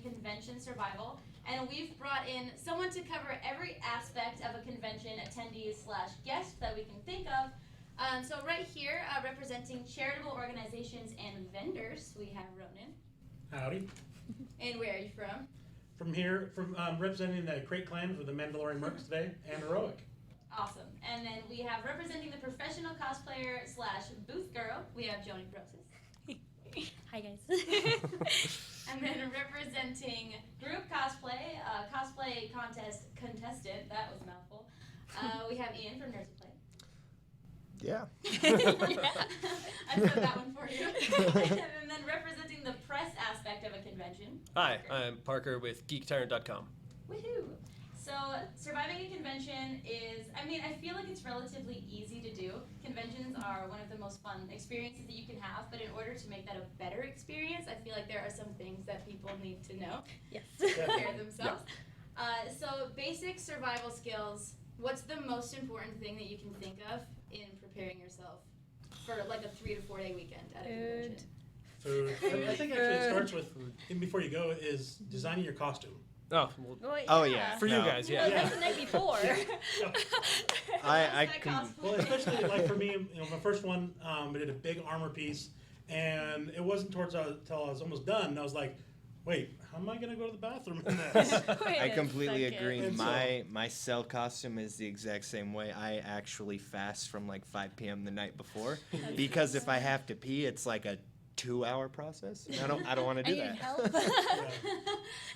doing convention survival, and we've brought in someone to cover every aspect of a convention attendees / guests that we can think of. So right here, representing charitable organizations and vendors, we have Ronan. Howdy. And where are you from? From here, representing the Crate Clan for the Mandalorian Mercs today, and Heroic. Awesome. And then we have representing the professional cosplayer / booth girl, we have Joni Brosis. Hi guys. And then representing group cosplay, cosplay contestant, that was a mouthful. We have Ian from Nerds Who Play. Yeah. I said that one for you. And then representing the press aspect of a convention. Hi, Parker. I'm Parker with GeekTyrant.com. Woohoo! So surviving a convention is, I feel like it's relatively easy to do. Conventions are one of the most fun experiences that you can have, but in order to make that a better experience, I feel like there are some things that people need to know Yes. to prepare themselves. So basic survival skills, what's the most important thing that you can think of in preparing yourself for like a 3 to 4 day weekend at a convention? Food. I think actually it starts with, even before you go, is designing your costume. Oh, well, Well, Oh, yeah. for you guys, yeah. Well, that's the night before. I That can. cosplay. Well, especially like for me, my first one, we did a big armor piece, and it wasn't until I was almost done, and I was like, wait, how am I going to go to the bathroom in this? Wait I a completely second. agree. And so- My cell costume is the exact same way. I actually fast from like 5 p.m. the night before because if I have to pee, it's like a 2-hour process. I don't want to I do need that. help. Yeah.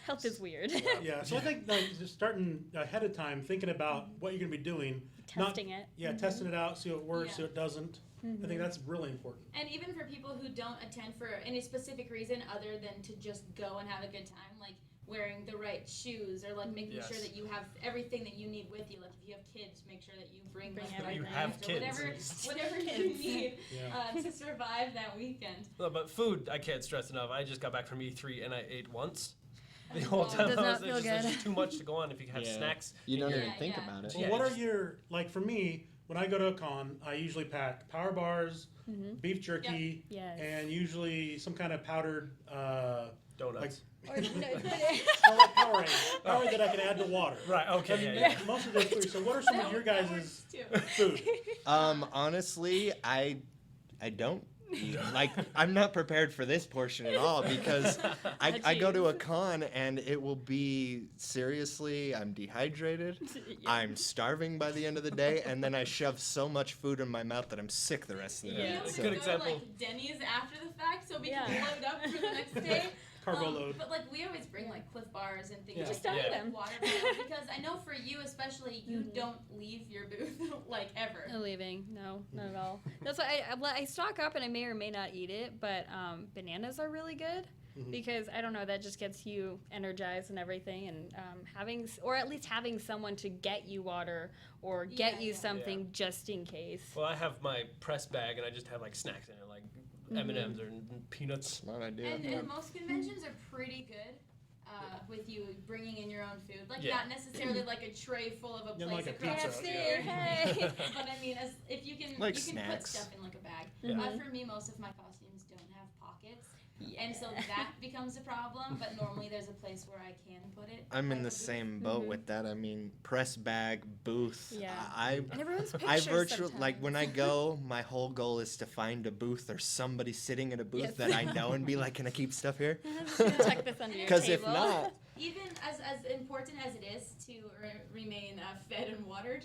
Health is weird. Yeah, so I think like, just starting ahead of time, thinking about what you're going to be doing. Testing it. Yeah, testing it out, see what works, Yeah. see what doesn't. I think that's really important. And even for people who don't attend for any specific reason other than to just go and have a good time, like wearing the right shoes or like making sure Yes. that you have everything that you need with you. Like if you have kids, make sure that you bring Bring them That you everything. have or kids. whatever you Kids. need Yeah. to survive that weekend. No, but food, I can't stress enough. I just got back from E3 and I ate once. The Oh, whole no. time Does I not was feel there's good. just too much to go on if you have Yeah. snacks. You in don't your- even think Yeah. about it. Well, Yeah, what are just- your, like for me, when I go to a con, I usually pack power bars, beef jerky, Yes. and usually some kind of powdered, Donuts. Or, no, Powerade that I can add to water. Right, okay, I mean, yeah. most of those food. So what are some of your That guys' works too. food? Honestly, I don't eat. Like, I'm not prepared for this portion at all because I go to a con and it will be seriously, I'm dehydrated, I'm starving by the end of the day, and then I shove so much food in my mouth that I'm sick the rest of the We day. Yeah. also Good go to example. like Denny's after the fact so we Yeah. can load up for the next day. Carbo load. But like we always bring like Cliff bars and things Yeah. like Just don't that, eat like them. water bottles, because I know for you especially, you don't leave your booth like ever. No leaving. No, not at all. That's why I stock up and I may or may not eat it, but bananas are really good because I don't know, that just gets you energized and everything, and or at least having someone to get you water or get Yeah, you yeah. something just in case. Well, I have my press bag and I just have like snacks in it, like M&Ms or peanuts. Smart idea. And most conventions are pretty good with you bringing in your own food. Like Yeah. not necessarily like a tray full of a Yeah, place like a across pizza, the yeah. street. Hey. But I mean, if you can, Like you can put snacks. stuff in like a bag. Yeah. For me, most of my costumes don't have pockets. And so that becomes a problem, but normally there's a place where I can put it. I'm in like the a booth. same boat with that. I mean, press bag, booth. Yeah. I And everyone's I pictures virtually like when I sometimes. go, my whole goal is to find a booth or somebody sitting at a booth Yes. that I know and be like, "Can I keep stuff here?" Just gonna tuck this under your Because table. if not, Even as important as it is to remain fed and watered,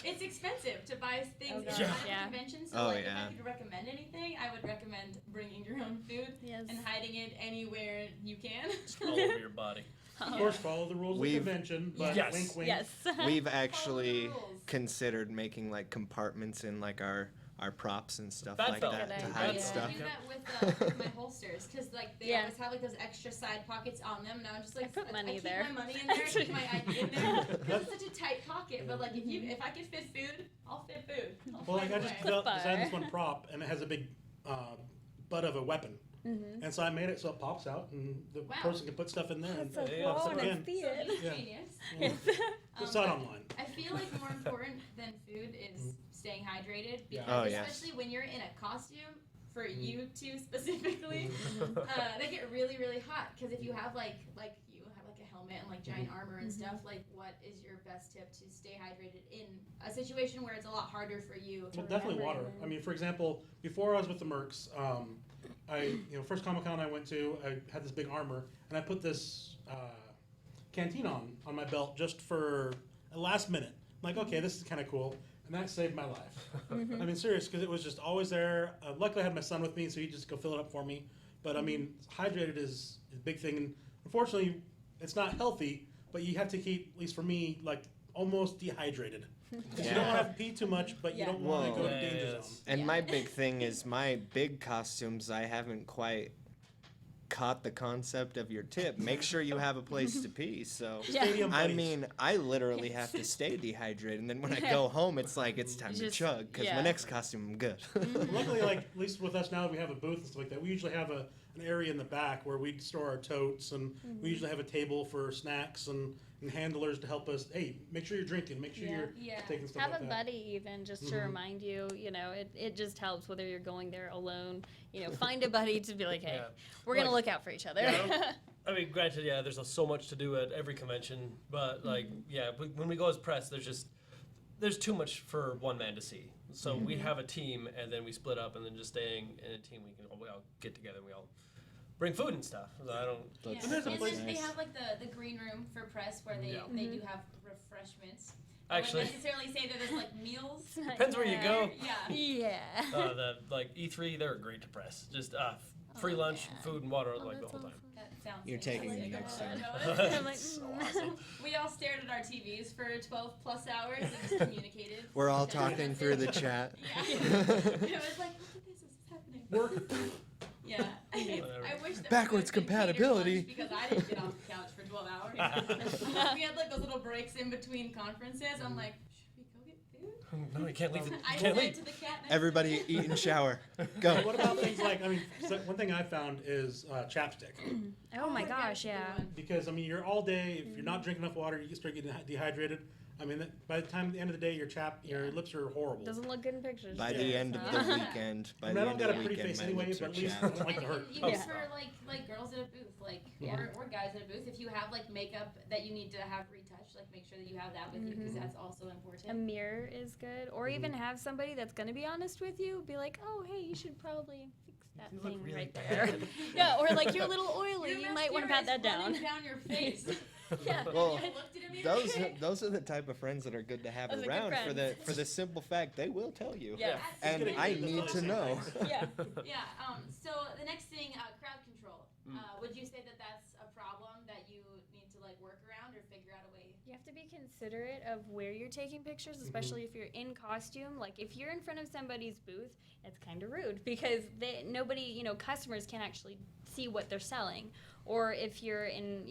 it's expensive to buy things Oh, at gosh. a Yeah. convention. So Oh, like, yeah. if I could recommend anything, I would recommend bringing your own food Yes. and hiding it anywhere you can. All over your body. Of course, follow the rules of We've- convention, but Yes. wink, wink. Yes. we've actually rules. considered making like compartments in like our props and stuff Bad like felt. that to Good hide idea. stuff. I do that with my holsters because like they Yeah. always have like those extra side pockets on them, and I'm just like I put money keep there. my money in there, I keep my ID in there because it's such a tight pocket. But like if I could fit food, I'll fit food. I'll Well, like find I a just way. designed this one prop, and it has a big butt of a weapon. Mm-hmm. And so I made it so it pops out, and the Wow. person can put stuff in there. And That's so Yeah, cool. that's I wanna again, see So it. he's Yeah. genius. Yes. It's not online. I feel like more important than food is staying hydrated because Oh, yes. especially when you're in a costume, for you two specifically, they get really, really hot. Because if you have like you have like a helmet and like giant armor and stuff, like what is your best tip to stay hydrated in a situation where it's a lot harder for you? Well, definitely water. I mean, for example, before I was with the Mercs, first Comic-Con I went to, I had this big armor, and I put this canteen on my belt just for a last minute. I'm like, okay, this is kind of cool. And that saved my life. I mean, serious, because it was just always there. Luckily, I had my son with me, so he'd just go fill it up for me. But I mean, hydrated is a big thing. And unfortunately, it's not healthy, but you have to keep, at least for me, like almost dehydrated. Because you don't want to pee too much, but you don't want to go to danger zone. And my big thing is my big costumes, I haven't quite caught the concept of your tip. Make sure you have a place to pee. So, Stadium I buddies. mean, I literally have to stay dehydrated. And then when I go home, it's like it's time to chug because my next costume, I'm good. Luckily, like at least with us now that we have a booth and stuff like that, we usually have an area in the back where we store our totes, and we usually have a table for snacks and handlers to help us. Hey, make sure you're drinking. Make sure you're taking stuff Have like a that. buddy even just to remind you. You know, it just helps whether you're going there alone. You know, find a buddy to be like, hey, we're gonna look out for each other. I mean, granted, there's so much to do at every convention, but like, when we go as press, there's too much for one man to see. So we have a team, and then we split up, and then just staying in a team, we all get together, and we all bring food and stuff. So I don't. And then they have like the green room for press where they do have refreshments. Actually, I wouldn't necessarily say that there's like meals. Depends where you go. Yeah. The like E3, they're great to press. Just free lunch, food, and water like the whole time. That sounds You're taking me next time. I'm like, Awesome. We all stared at our TVs for 12 plus hours and just communicated. We're all talking through the chat. Yeah. It was like, look at this, is happening. Work. Yeah. I wish that Backwards we could cater compatibility. lunch because I didn't get off the couch for 12 hours. We had like those little breaks in between conferences. I'm like, should we go get food? No, you can't leave. I Can't said leave. to the cat next Everybody eat and shower. Go. What about things like, I mean, so one thing I found is chapstick. oh my God, gosh, that's a good yeah. one. Because, I mean, you're all day, if you're not drinking enough water, you start getting dehydrated. I mean, by the time at the end of the day, your lips are horrible. Doesn't look good in pictures. By the end of the weekend, by I mean, the I don't end got of a the pretty weekend, face my anyway, lips but are at least I chapped. don't like to hurt. Even Yeah. for like girls at a booth, like or guys at a booth, if you have like makeup that you need to have retouched, like make sure that you have that with you because that's also important. A mirror is good, or even have somebody that's gonna be honest with you. Be like, oh, hey, you should probably fix that You look thing really right bad. there. Yeah, or like you're a little oily. Your You might want to mascara pat that is down. running down your face. Yeah. Well, I looked at him. those are the type of friends that are good to have Those are good around friends. for the simple fact they will tell you. Yeah. And Just I kidding. need to know. Yeah. Yeah. So the next thing, crowd control. Would you say that that's a problem that you need to like work around or figure out a way? You have to be considerate of where you're taking pictures, especially if you're in costume. Like if you're in front of somebody's booth, it's kind of rude because customers can't actually see what they're selling. Or if you're in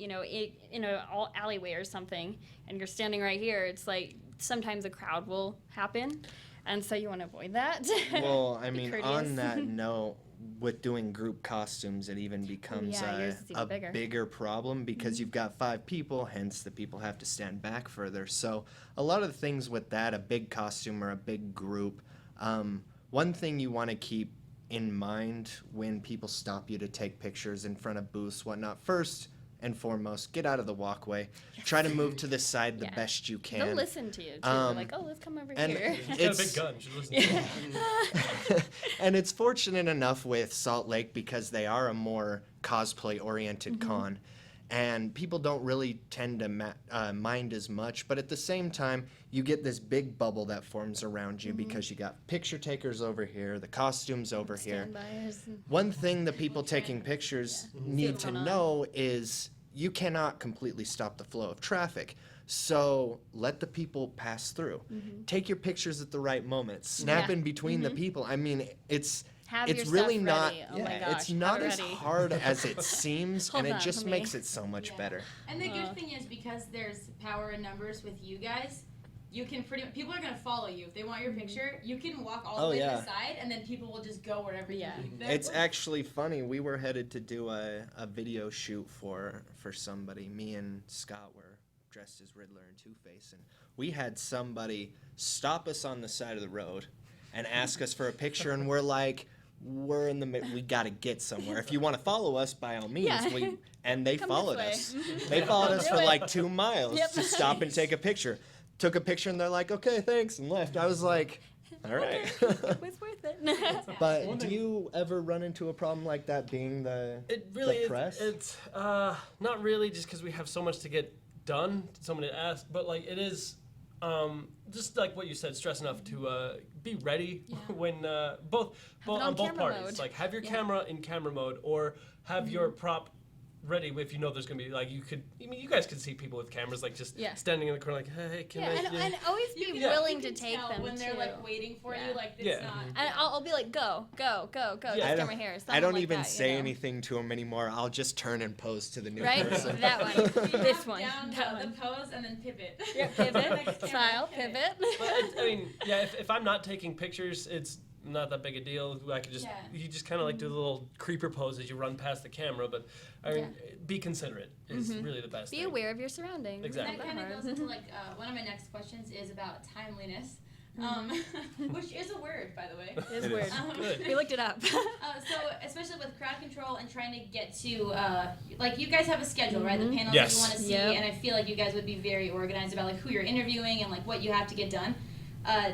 a alleyway or something and you're standing right here, it's like sometimes a crowd will happen. And so you want to avoid that. Well, I Be mean, courteous. on that note, with doing group costumes, it even becomes yours is even a bigger. bigger problem because you've got 5 people, hence the people have to stand back further. So a lot of the things with that, a big costume or a big group, one thing you want to keep in mind when people stop you to take pictures in front of booths, whatnot, first and foremost, get out of the walkway. Try to move to the side the Yeah. best you They'll can. listen to you too. They're Um, like, oh, let's come over and here. He's got a It's- big gun. You should listen to him. And it's fortunate enough with Salt Lake because they are a more cosplay-oriented con, and people don't really tend to mind as much. But at the same time, you get this big bubble that forms around you because you got picture takers over here, the costumes over here. Standbyers and- One thing the people taking pictures need what's to going on. know is you cannot completely stop the flow of traffic. So let the people pass through. Take your pictures at the right moment. Snap Yeah. in between the people. I mean, it's Have it's your really stuff not ready. Oh my yeah, it's gosh, not have it as ready. hard as it seems Hold and it on, just let me- makes it so much Yeah. better. And the good thing is because there's power in numbers with you guys, you can people are gonna follow you. If they want your picture, you can walk all the Oh, way yeah. to the side, and then people will just go wherever Yeah. you lead them. It's actually funny. We were headed to do a video shoot for somebody. Me and Scott were dressed as Riddler and Two-Face, and we had somebody stop us on the side of the road and ask us for a picture, and we're like, we're in the we got to get somewhere. If you want to follow us, by all means. Yeah. And they Come followed this us. way. Mhm. They followed us Do for it. like 2 miles Yep. to stop and take a picture. Took a picture and they're like, okay, thanks, and left. I was like, all right. It was worth it. But One do thing- you ever run into a problem like that being the It really the is. press? It's not really, just because we have so much to get done. Someone to ask, but like it is, just like what you said, stress enough to be ready Yeah. when both it on on both camera parties. mode. Like have your Yeah. camera in camera mode, or have your prop ready if you know there's gonna be like you could. I mean, you guys could see people with cameras like just Yeah. standing in the corner like, hey, can Yeah, I? and always be You can- willing you to can take tell them when they're too. like waiting for Yeah. you, like it's Yeah. not. And I'll be like, go. Yeah. Just I come right here. I something don't like even that, you say know? anything to them anymore. I'll just turn and pose to the new Right? person. That one. You This knock one. down That the one. pose and then pivot. Yeah, Next pivot, camera, style, pivot. But I mean, yeah, if I'm not taking pictures, it's not that big a deal. I could just Yeah. you just kind of like do the little creeper pose as you run past the camera. But I mean, be considerate is really the best. Be thing. aware of your surroundings. Exactly. That Not kind of hard. goes into like one of my next questions is about timeliness, which is a word, by the way. It's It weird. is. Good. We looked it up. So especially with crowd control and trying to get to like you guys have a schedule, right? The panels Yes. that you want to see, Yep. and I feel like you guys would be very organized about like who you're interviewing and like what you have to get done.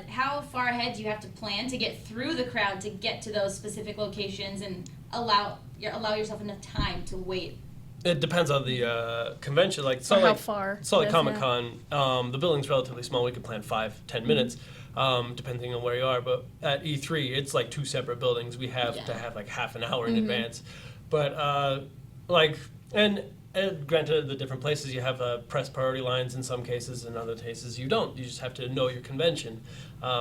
How far ahead do you have to plan to get through the crowd to get to those specific locations and allow yourself enough time to wait? It depends on the convention. Like Or how Salt far. Lake it is, Comic Con, the building's relatively small. We could plan 5-10 minutes, depending on where you are. But at E3, it's like 2 separate buildings. We have to have like half an hour in advance. But like and granted, the different places you have press priority lines in some cases, in other cases you don't. You just have to know your convention.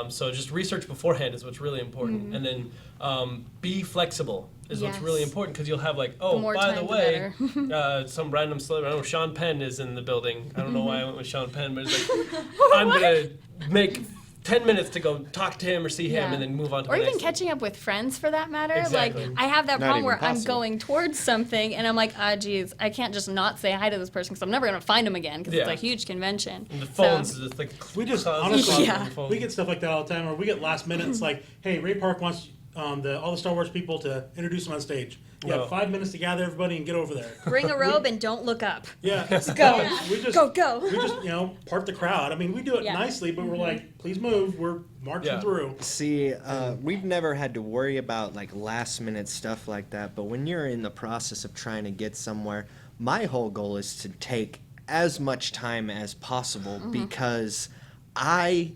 So just research beforehand is what's really important, and then be flexible is what's really Yes. important, because you'll have like, The oh, more by time, the the way, better. some random celebrity. I know Sean Penn is in the building. I don't know why I went with Sean Penn, but it's like I'm gonna make 10 minutes to go talk to him or see him, Yeah. and then move on to Or the even next one. catching up with friends for that matter. Exactly. Like I have that Not problem even where I'm possible. going towards something and I'm like, geez, I can't just not say hi to this person because I'm never gonna find him again because it's Yeah. a huge convention. And the So- phones is like We just constant honestly, Yeah. phone. we get stuff like that all the time, or we get last minutes like, hey, Ray Park wants all the Star Wars people to introduce him on stage. You have Oh. 5 minutes to gather everybody and get over there. Bring a robe and don't look up. Yeah, Go. Yeah. We just Go. we just part the crowd. I mean, we do it Yeah. nicely, but we're like, please move. We're marching Yeah. through. See, we've never had to worry about like last minute stuff like that, but when you're in the process of trying to get somewhere, my whole goal is to take as much time as possible because I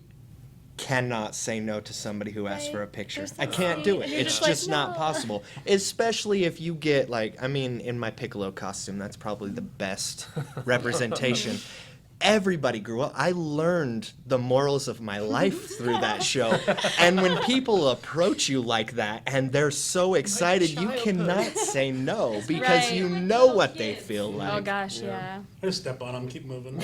cannot say no to somebody who asks Right. for a picture. They're so I can't sweet, do it. and you're It's just like, just not "No." possible. Especially if you get like, I mean, in my Piccolo costume, that's probably the best representation. Everybody grew up. I learned the morals of my life through that show. And when people approach you like that and they're so excited, you childhood. cannot say no because Right. you Like know little what they kids. feel like. Oh gosh, yeah. I just step on them, keep moving.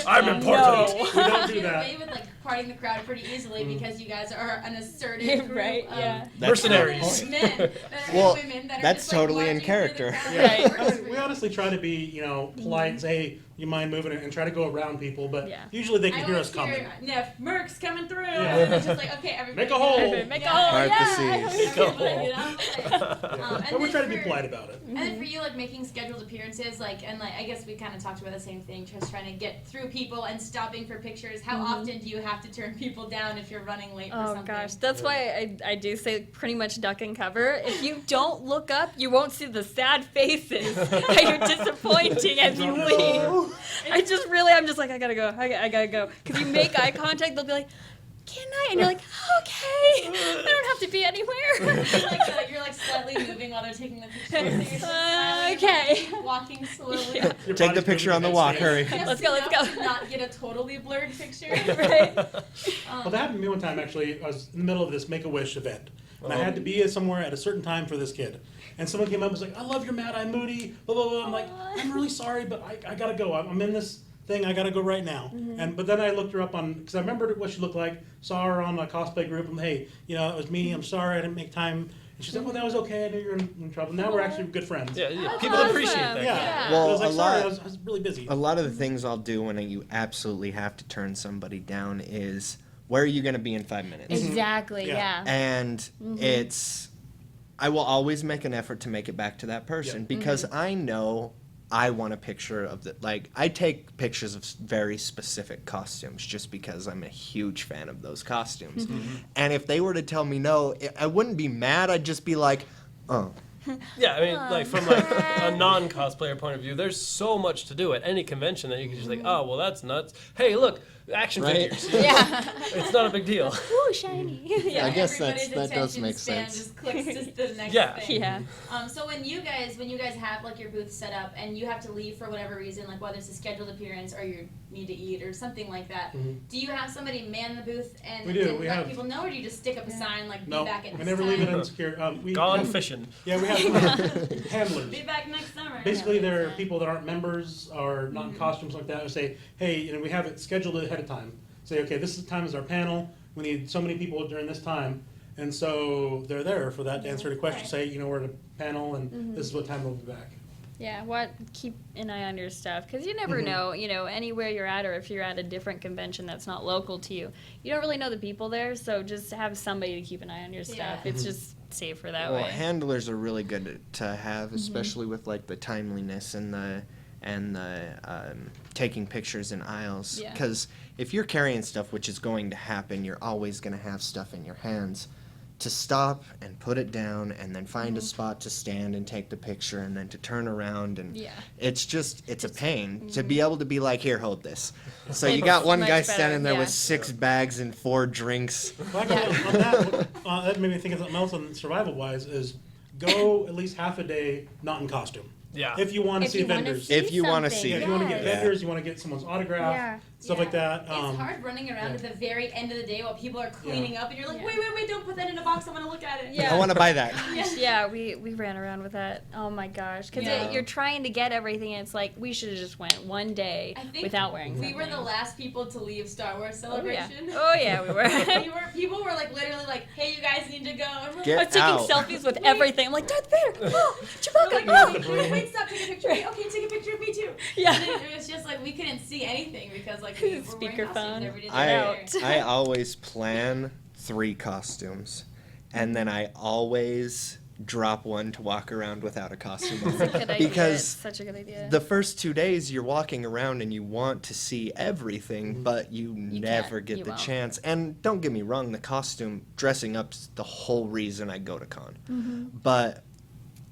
I'm important. We don't do Get that. away with like parting the crowd pretty easily because you guys are an assertive group Right, of yeah. That's Mercenaries. the men that are Well, women that are that's just, like, totally in marching through the character. crowd. Right. It works I mean, for we you. honestly try to be, polite and say, hey, you mind moving and try to go around people, but Yeah. usually they I can hear always us coming. Neff, Merc's coming through. Yeah. And it's just like, okay, everybody. Make a hole. Make a Yeah. hole, Part yeah. the seas. Make a Everybody, hole. you know, like, and But we then try to be for- polite about it. And then for you, like making scheduled appearances, and I guess we kind of talked about the same thing, just trying to get through people and stopping for pictures. How often do you have to turn people down if you're running late for Oh something? gosh, that's why I do say pretty much duck and cover. If you don't look up, you won't see the sad faces that you're disappointing as you leave. I'm just like, I gotta go, I gotta go. Because you make eye contact, they'll be like, can I? And you're like, okay, I don't have to be anywhere. You're like slightly moving while they're taking the picture. So you're just smiling, Okay. walking slowly. Yeah. Your Take the body's picture moving on the walk, against hurry. Just Let's go, let's enough go. to not get a totally blurred picture. Right. Well, that happened to me one time, actually. I was in the middle of this Make-A-Wish event, and I had to be somewhere at a certain time for this kid. And someone came up and was like, I love your Matt, I'm moody, blah, blah, blah. I'm like, I'm really sorry, but I gotta go. I'm in this thing, I gotta go right now. But then I looked her up on, because I remembered what she looked like, saw her on a cosplay group, and hey, it was me, I'm sorry, I didn't make time. And she said, well, that was okay, I knew you were in trouble. Now we're actually good friends. Yeah, That's people awesome. appreciate that. Yeah. Yeah. Well, I was like, a sorry, lot- I was really busy. A lot of the things I'll do when you absolutely have to turn somebody down is where are you going to be in 5 minutes? Exactly. Yeah. Yeah. And I will always make an effort to make it back to that person because I know I want a picture of I take pictures of very specific costumes just because I'm a huge fan of those costumes. And if they were to tell me no, I wouldn't be mad. I'd just be like, oh. Yeah, I mean, like from like a non-cosplayer point of view, there's so much to do at any convention that you can just like, oh, well, that's nuts. Hey, look, action figures. Yeah. It's not a big deal. Ooh, shiny. Yeah, I guess everybody's that does attention make span sense. Just clicks to the next Yeah. thing. Yeah. So when you guys have like your booth set up and you have to leave for whatever reason, like whether it's a scheduled appearance or you need to eat or something like that, do you have somebody man the booth and We do. We let have- people know, or do you just stick up a sign like No, be back at we this never time? leave it insecure. We Gone have, fishing. Yeah, we have handlers. Be back next summer. Basically, there are Yeah. people that aren't members or not in costumes like that who say, hey, we have it scheduled ahead of time. Say, okay, this time is our panel. We need so many people during this time. And so they're there for that to answer the question. Say, we're at a panel and this is what time we'll be back. Yeah, keep an eye on your stuff because you never know, anywhere you're at, or if you're at a different convention that's not local to you, you don't really know the people there. So just have somebody to keep an eye on your stuff. Yeah. It's just safer that Well, way. handlers are really good to have, especially with like the timeliness and the taking pictures in aisles. Yeah. Because if you're carrying stuff, which is going to happen, you're always going to have stuff in your hands. To stop and put it down and then find a spot to stand and take the picture and then to turn around and Yeah. it's a pain to be able to be like, here, hold this. So you It's got one much guy better, standing there yeah. with 6 bags and 4 drinks. Well, actually, on that made me think of something else on survival-wise is go at least half a day not in costume. Yeah. If you want to If see you wanna vendors. see If you wanna something, see Yeah, if you want to get yes. vendors, you want to get someone's autograph, Yeah. stuff Yeah. like that. It's hard running around at the very end of the day while people are cleaning up and you're like, Yeah. wait, don't put that in a box, I want to look at it. Yeah. I want to buy that. Yeah, we ran around with that. Oh my gosh, because Yeah. you're trying to get everything, and it's like we should have just went one day I think without wearing We something. were the last people to leave Star Wars Oh yeah. Celebration. Oh yeah, we were. People were like literally like, hey, you guys need to go. And we're Get I was taking out. selfies with everything. I'm like, Darth Vader, oh, like, Chewbacca, oh. wait, stop, take a picture of me. Okay, take a picture of me too. Yeah. And it was just like we couldn't see anything because like we were wearing Speakerphone. costumes every day. I always plan 3 costumes, and then I always drop one to walk around without a costume on. That's a good idea. Because It's such a good idea. the first 2 days you're walking around and you want to see everything, but you never can't. get You the won't. chance. And don't get me wrong, the costume dressing up's the whole reason I go to con. But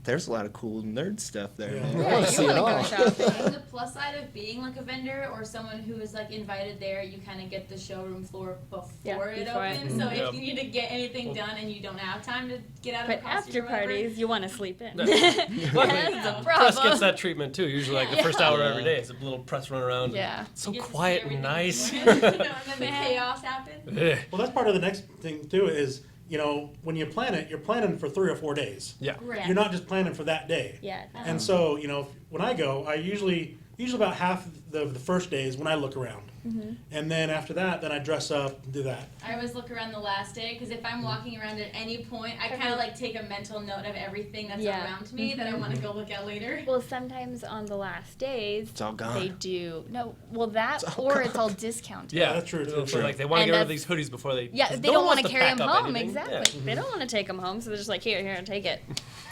there's a lot of cool nerd stuff there, Yeah. man. Yeah, I want you to see it wanna go all. shopping. The plus side of being like a vendor or someone who is like invited there, you kind of get the showroom floor before it before it. opens. So Yep. if you need to get anything done and you don't have time to get out of But the costume after or whatever, parties, you want to sleep in. Luckily, That's the press problem. gets that treatment too. Usually, like the Yeah. first hour Yeah. every day is a little press run around. Yeah. It's so you get to see quiet and everything nice. beforehand, and then the Yeah. chaos happens. Ugh. Well, that's part of the next thing too. Is when you plan it, you're planning for 3 or 4 days. Yeah. Right. You're not just planning for that day. Yeah. And so, when I go, I usually about half the first day is when I look around, and then after that, then I dress up and do that. I always look around the last day because if I'm walking around at any point, I kind of like take a mental note of everything that's Yeah. around me that I want to go look at later. Well, sometimes on the last days, It's all gone. they do. No, well, that It's all or gone. it's all discounted. Yeah, that's true, So, that's true. like they want to And get rid of that's- these hoodies before they. Yeah, 'cause they no don't one want to wants carry pack them up home. anything. Exactly. Yeah. They don't want to take them home, so they're just like, here, take it.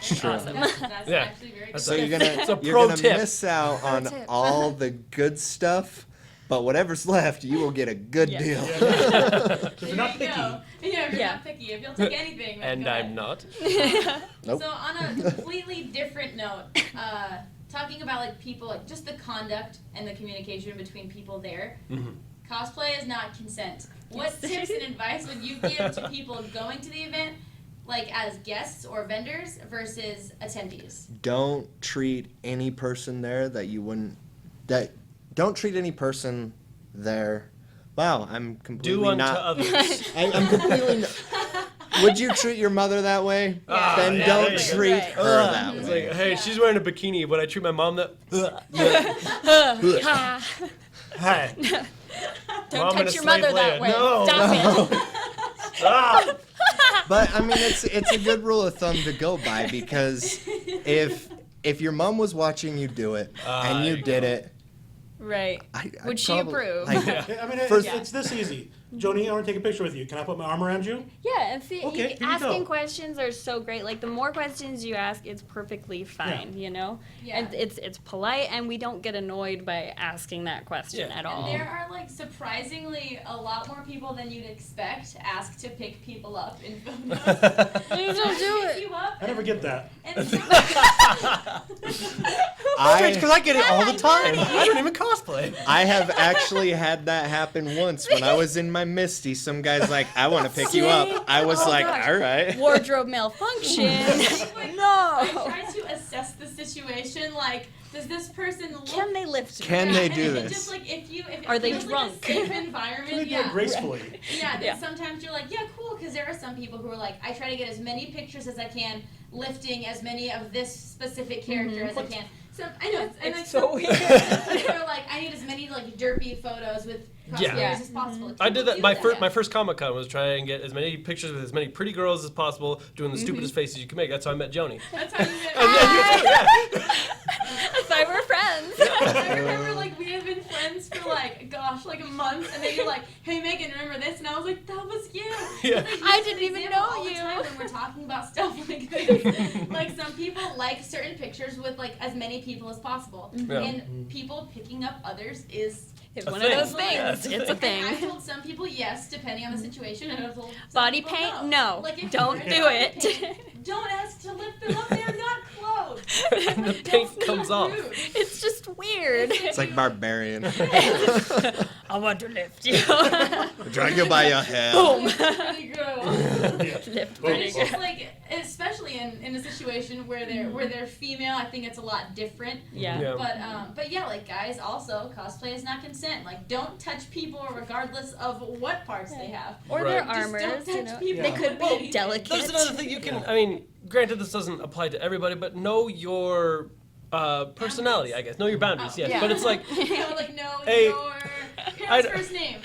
Sure. Awesome. That's Yeah. actually very That's So good. you're It's a gonna pro tip. miss out on tip. all the good stuff, but whatever's left, you will get a good Yeah. deal. So if There you're not you picky, go. Yeah, if you're Yeah. not picky. If you'll take anything, then And go I'm ahead. not. Nope. So on a completely different note, talking about like people, like just the conduct and the communication between people there. Mhm. Cosplay is not consent. What Yes. tips and advice would you give to people going to the event, like as guests or vendors versus attendees? Don't treat any person there that you wouldn't. Don't treat any person there. Wow, I'm completely Do unto not. others. I'm completely. Would you treat your mother that way? Ah, Then yeah, don't there you go. treat Right. her Ugh. that It's way. like, hey, she's wearing a bikini, but I treat my mom that. Ha. Hi. Don't Mom and touch a your slave mother that Leia. way. No. Stop it. Ah! But I mean, it's a good rule of thumb to go by because if your mom was watching you do it and you there you did go. it, Right. I Would she probably- approve? like, Yeah, I mean, First- it's this easy. Joni, I want to take a picture with you. Can I put my arm around you? Yeah, and see, Okay, here you asking go. questions are so great. Like the more questions you ask, it's perfectly fine. You know, Yeah. and it's polite, and we don't get annoyed by asking that question Yeah. at And all. there are like surprisingly a lot more people than you'd expect ask to pick people up in photos. You don't do Pick it. you up I never and- get that. and so- Because I get it all the time. I don't even cosplay. I have actually had that happen once when I was in my Misty. Some guy's like, I want to pick you up. I was Oh, like, gosh. all right. Wardrobe malfunction. Like, No. I try to assess the situation. Like, does this person look? Can they lift? Can Yeah, they and do if it this? Just like if it Are they feels drunk? Like a safe environment. Can they do Yeah. it gracefully? Yeah, then Yeah. sometimes you're like, yeah, cool, because there are some people who are like, I try to get as many pictures as I can, lifting as many of this specific character as I can. So I know, and like, It's so weird. people are like, I need as many like derpy photos with cosplayers Yeah. as possible. I did People that. do My first Comic Con was try and get as many pictures with as many pretty girls as possible, doing the stupidest faces you can make. That's how I met Joni. That's how you get. And yeah, you too, yeah. That's why we're friends. I remember like we had been friends for like gosh like a month, and then you're like, hey Megan, remember this? And I was like, that was you. Yeah. Like, I use didn't an even example know all the you. time when we're talking about stuff like this. Like some people like certain pictures with like as many people as possible, Yeah. and people picking up others is. It's A one thing. of those Yeah, things. it's a It's a thing. thing. And I've told some people yes, depending on the situation, and I've told some Body people paint? no. No. Like, if Don't you're do trying it. to paint, don't ask to lift them up. They're not clothes. And the That's paint so comes off. rude. It's just weird. It's like barbarian. I want to lift you. Drag you by your hair. Boom. Pretty girl. Lift But pretty it's good. just like, especially in a situation where they're female, I think it's a lot different. Yeah. Yeah. But yeah, like guys, also cosplay is not consent. Like, don't touch people regardless of what parts they have. Or Right. their Just armors, don't you touch know. people They with could be anything. delicate. There's another thing you can. I mean, granted, this doesn't apply to everybody, but know your personality. I guess know your boundaries. Yes, Yeah. but it's like You know, like know Hey, your parents' I- first name.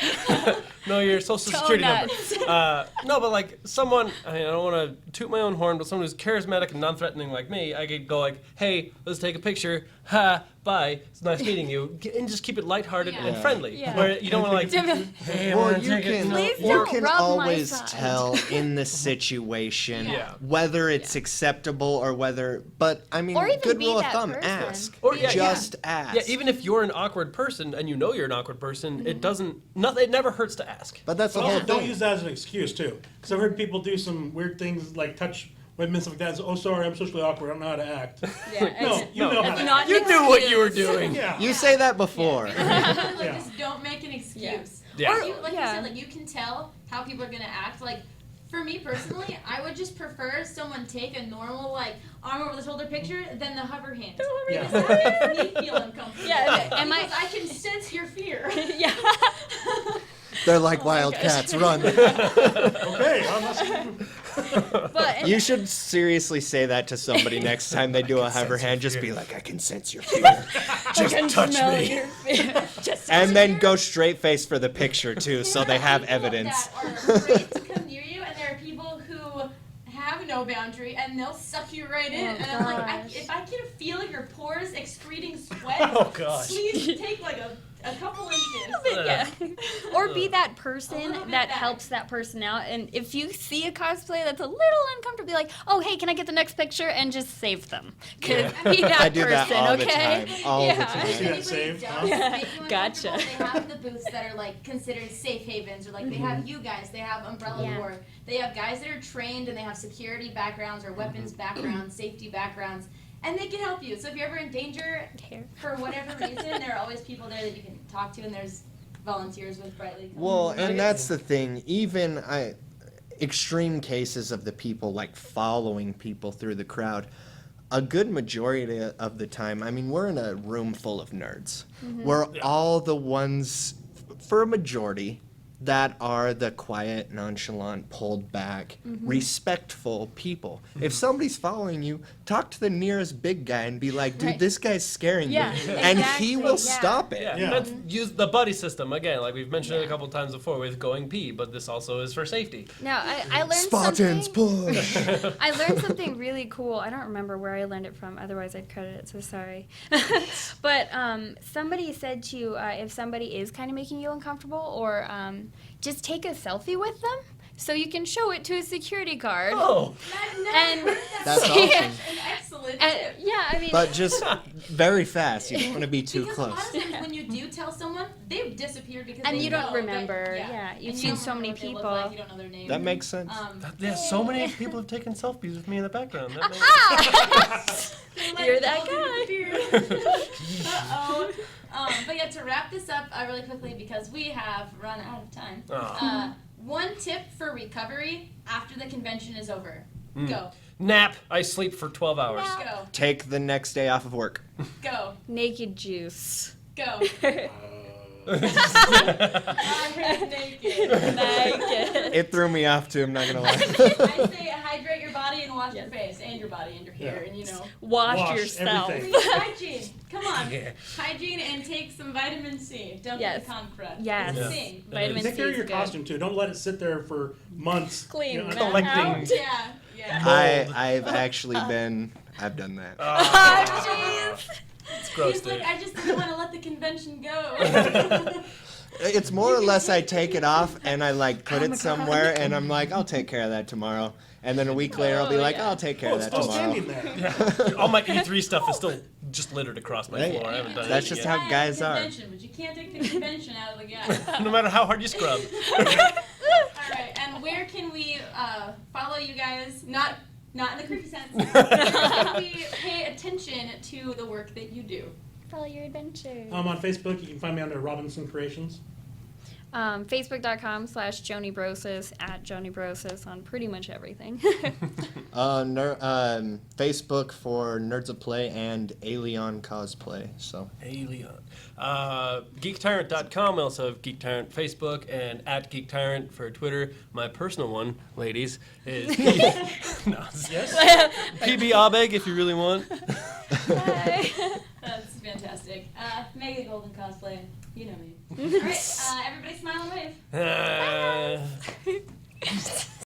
know your social security number. Donuts. No, but like someone, I mean, I don't want to toot my own horn, but someone who's charismatic and non-threatening like me, I could go like, hey, let's take a picture. Ha, bye. It's nice meeting you. And just keep it lighthearted Yeah. and friendly. Yeah. Where you don't want to like, Jimmy- hey, I Well, wanna you take it. can, No. Please you don't can rub my always side. tell in the situation Yeah. whether it's acceptable or whether. But I mean, Or even good be rule of that thumb: person. ask. Or, yeah, just ask. Yeah, even if you're an awkward person and you know you're an awkward person, it doesn't. Nothing. It never hurts to ask. But that's the But whole also, don't thing. use that as an excuse too, because I've heard people do some weird things like touch women and stuff like that. And say, oh, sorry, I'm socially awkward. I don't know how to act. Yeah, No, it's- you know how it's to not act. You an knew what you were excuse. doing. Yeah. You say that before. Like, Yeah. just don't make an excuse. Yeah. Or Or- you, like you yeah. said, like you can tell how people are gonna act. Like for me personally, I would just prefer someone take a normal like arm over the shoulder picture than the hover hand. Yeah. Because that makes me feel uncomfortable. Yeah, am I- Because I can sense your fear. Yeah. They're like Oh my wildcats. gosh. Run. Okay, I'm not. But You should seriously say that to somebody next time they do a hover hand. Just be like, I can sense your fear. Just touch me. Just And then go straight face for the picture too, so they have People evidence. That are afraid to come near you, and there are people who have no boundary, and they'll suck you right in. Oh, and I'm like, gosh. if I can feel your pores excreting sweat, Oh gosh. please take like a couple inches. yeah. Or be that person little bit that back. helps that person out. And if you see a cosplay that's a little uncomfortable, be like, oh, hey, can I get the next picture? And just save them. Because be that I do that person, all the okay? time. All the Yeah. time. See that Anybody saved, does huh? Yeah. make you Gotcha. uncomfortable, They have the booths that are like considered safe havens, or like they have you guys, they have Umbrella Yeah. Corps, they have guys that are trained and they have security backgrounds or weapons backgrounds, safety backgrounds, and they can help you. So if you're ever in danger for whatever reason, there are always people there that you can talk to, and there's volunteers with Brightly. Well, Right. and that's the thing. Even extreme cases of the people like following people through the crowd. A good majority of the time, I mean, we're in a room full of nerds. We're Yeah. all the ones, for a majority, that are the quiet, nonchalant, pulled back, respectful people. If somebody's following you, talk to the nearest big guy and be like, dude, Right. this guy's scaring Yeah, me. And he exactly, will yeah. stop it. Yeah, Yeah. That's, use the buddy system again, like we've mentioned it Yeah. a couple times before with going pee, but this also is for safety. Now, I learned Spartans, something. push! I learned something really cool. I don't remember where I learned it from. Otherwise, I'd credit it. So sorry. But somebody said to if somebody is kind of making you uncomfortable, or just take a selfie with them so you can show it to a security guard. Oh, I've never And- heard that That's before. awesome. An excellent And, tip. yeah, I mean, But just very fast. You don't want to be too Because close. a lot of times when you do tell someone, they've disappeared because and they you know don't that- remember. yeah. Yeah, And you've you seen don't so remember many what they look people. like, you don't know their name. That makes sense. yeah, so many people have taken selfies with me in the background. That makes You're that guy. Uh-oh. But yeah, to wrap this up really quickly because we have run out of time. Aw. One tip for recovery after the convention is over. Mm. Go. Nap. I sleep for 12 hours. Nap. Go. Take the next day off of work. Go. Naked juice. Go. I'm naked. Naked. It threw me off too, I'm not going to lie. I say hydrate your body and wash your Yes. face and your body and your hair Yeah. and you know. Wash Wash yourself. everything. Please, hygiene. Come on. Yeah. Hygiene and take some vitamin C. Don't Yes. get the con crud. Yes. It's a Yeah. thing. Vitamin Take C care of is your good. costume too. Don't let it sit there for months. Clean You know, that collecting. out. Yeah. Yeah. Mold. I've actually been, I've done that. Oh, jeez. It's gross, He's like, dude. I just didn't want to let the convention go. It's more or less I take it off and I like put Oh my it God. somewhere and I'm like, I'll take care of that tomorrow. And then a week later I'll be Oh, like, yeah. I'll take care Oh, of it's that still tomorrow. standing there. Yeah. All my E3 stuff is still just littered across my Right. floor. I haven't done That's anything just yet. how guys are. Convention, but you can't take the convention out of the guy. No matter how hard you scrub. All right, and where can we follow you guys? Not in the creepy sense. Where can we pay attention to the work that you do? Follow your adventure. On Facebook, you can find me under Robinson Creations. Facebook.com/JoniBrosis @JoniBrosis on pretty much everything. Facebook for Nerds of Play and Alien Cosplay. So Alien. GeekTyrant.com. I also have Geek Tyrant Facebook and @Geek Tyrant for Twitter. My personal one, ladies, is no, Yes. PB Abeg if you really want. Bye. That's fantastic. Mega Golden Cosplay. You know me. All right, everybody smile and wave. Uh,